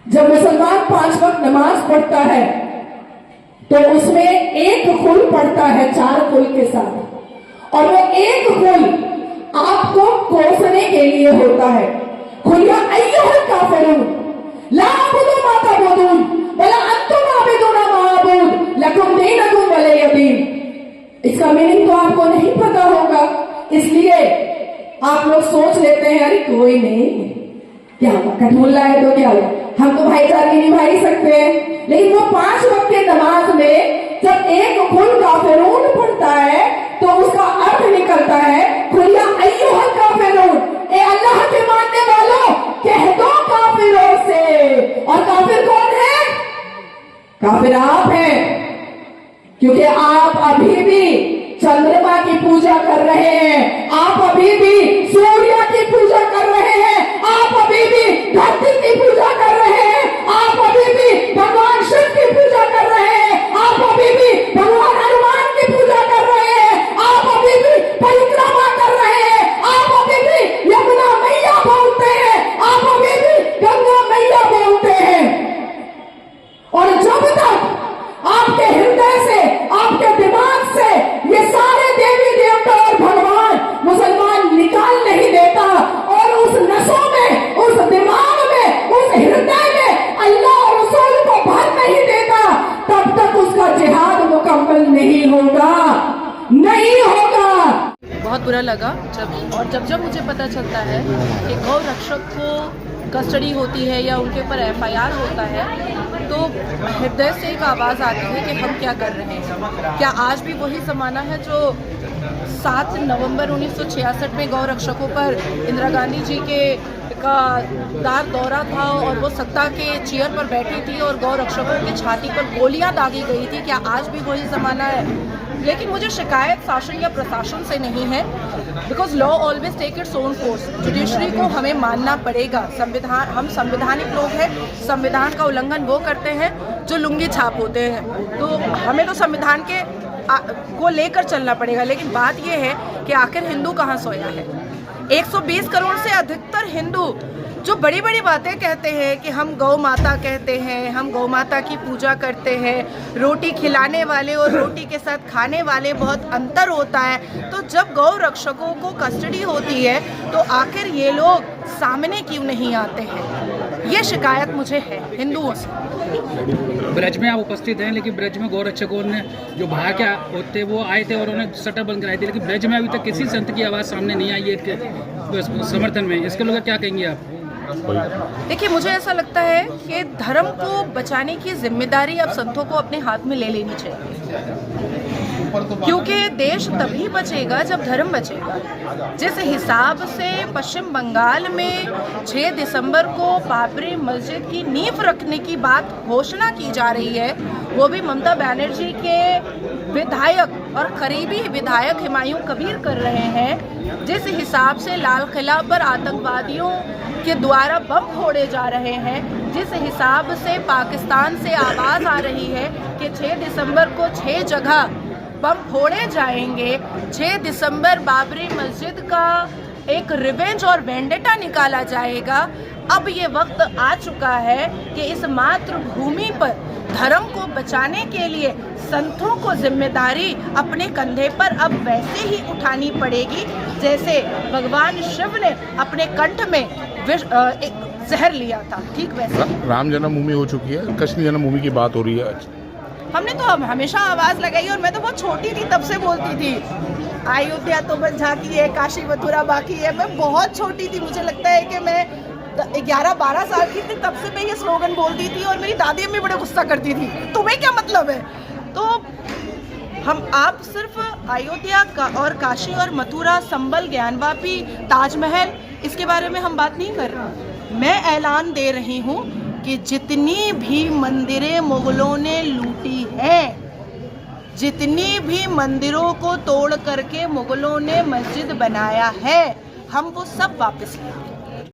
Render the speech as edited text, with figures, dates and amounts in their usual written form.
जब मुसलमान 5 वक्त नमाज पढ़ता है तो उसमें एक कुल पढ़ता है 4 कुल के साथ, और वो एक कुल आपको कोसने के लिए होता है। खुलिया अय्युहल काफिरून ला अबुदु मा तअबुदून वला अंतुम आबिदूना मा अबुद लकुम दीनुकुम वलिय दीन। इसका मीनिंग तो आपको नहीं पता होगा, इसलिए आप लोग सोच लेते हैं अरे कोई नहीं, क्या कठमुल्ला है तो क्या हुआ, हम तो भाईचारे निभा ही सकते हैं। लेकिन वो 5 वक्त के नमाज में जब एक कुल काफिरून पढ़ता है तो उसका अर्थ निकलता है खुलिया अय्युहल काफिरून, ए अल्लाह के मानने वालों कह दो काफिरों से। और काफिर कौन है? काफिर आप हैं, क्योंकि आप अभी भी चंद्रमा की पूजा कर रहे हैं, आप अभी भी सूर्य की पूजा कर रहे हैं, आप अभी भी धरती की पूजा कर रहे हैं, आप अभी भी भगवान शिव की पूजा कर रहे हैं, आप अभी भी भगवान हनुमान की पूजा कर रहे हैं, आप अभी भी परिक्रमा कर रहे हैं, आप अभी भी यमुना मैया बोलते हैं, आप अभी भी गंगा मैया बोलते हैं। और जब तक आपके हृदय से, आपके दिमाग से ये सारे देवी देवता और भगवान मुसलमान निकाल नहीं देता और उस नसों में, उस दिमाग में, उस हृदय में अल्लाह और रसूल को भर नहीं देता, तब तक उसका जिहाद मुकम्मल नहीं होगा, नहीं होगा। बहुत बुरा लगा जब मुझे पता चलता है कि गौ रक्षक को कस्टडी होती है या उनके ऊपर FIR होता है, तो हृदय से एक आवाज़ आती है कि हम क्या कर रहे हैं। क्या आज भी वही ज़माना है जो 7 नवंबर 1966 में गौ रक्षकों पर इंदिरा गांधी जी का दार दौरा था और वो सत्ता के चेयर पर बैठी थी और गौ रक्षकों की छाती पर गोलियां दागी गई थी? क्या आज भी वही ज़माना है? लेकिन मुझे शिकायत शासन या प्रशासन से नहीं है, because law always take its own course. Judiciary को हमें मानना पड़ेगा। संविधान, हम संवैधानिक लोग हैं, संविधान का उल्लंघन वो करते हैं जो लुंगी छाप होते हैं, तो हमें तो संविधान के को लेकर चलना पड़ेगा। लेकिन बात यह है कि आखिर हिंदू कहाँ सोया है? 120 करोड़ से अधिकतर हिंदू जो बड़ी बड़ी बातें कहते हैं कि हम गौ माता कहते हैं, हम गौ माता की पूजा करते हैं, रोटी खिलाने वाले और रोटी के साथ खाने वाले बहुत अंतर होता है। तो जब गौ रक्षकों को कस्टडी होती है तो आखिर ये लोग सामने क्यों नहीं आते हैं? ये शिकायत मुझे है हिंदुओं से। ब्रज में आप उपस्थित हैं, लेकिन ब्रज में गौ रक्षकों ने जो बाहर के होते वो आए थे और उन्होंने शटर बंद कराई थी, लेकिन ब्रज में अभी तक किसी संत की आवाज़ सामने नहीं आई है समर्थन में। इसके लोग क्या कहेंगे आप? देखिए, मुझे ऐसा लगता है कि धर्म को बचाने की जिम्मेदारी अब संतों को अपने हाथ में ले लेनी चाहिए, क्योंकि देश तभी बचेगा जब धर्म बचेगा। जिस हिसाब से पश्चिम बंगाल में 6 दिसंबर को बाबरी मस्जिद की नींव रखने की बात घोषणा की जा रही है, वो भी ममता बनर्जी के विधायक और करीबी विधायक हुमायूं कबीर कर रहे हैं, जिस हिसाब से लाल किला पर आतंकवादियों के द्वारा बम फोड़े जा रहे हैं, जिस हिसाब से पाकिस्तान से आवाज़ आ रही है कि 6 दिसंबर को 6 जगह बम फोड़े जाएंगे, 6 दिसंबर बाबरी मस्जिद का एक रिवेंज और वेंडेटा निकाला जाएगा। अब ये वक्त आ चुका है कि इस मातृभूमि पर धर्म को बचाने के लिए संतों को जिम्मेदारी अपने कंधे पर अब वैसे ही उठानी पड़ेगी जैसे भगवान शिव ने अपने कंठ में एक जहर लिया था, ठीक वैसे। राम जन्मभूमि हो चुकी है, कृष्ण जन्मभूमि की बात हो रही है। हमने तो हमेशा आवाज़ लगाई और मैं तो बहुत छोटी थी तब से बोलती थी, अयोध्या तो बस झांकी है, काशी मथुरा बाकी है। मैं बहुत छोटी थी, मुझे लगता है कि मैं 11-12 साल की थी, तब से मैं ये स्लोगन बोलती थी और मेरी दादी अम्मी बड़े गुस्सा करती थी, तुम्हें क्या मतलब है? तो आप सिर्फ अयोध्या का और काशी और मथुरा, संबल, ज्ञानवापी, ताजमहल, इसके बारे में हम बात नहीं कर रहे। मैं ऐलान दे रही हूँ कि जितनी भी मंदिरें मुगलों ने लूटी हैं, जितनी भी मंदिरों को तोड़ करके मुगलों ने मस्जिद बनाया है, हम वो सब वापस लेंगे।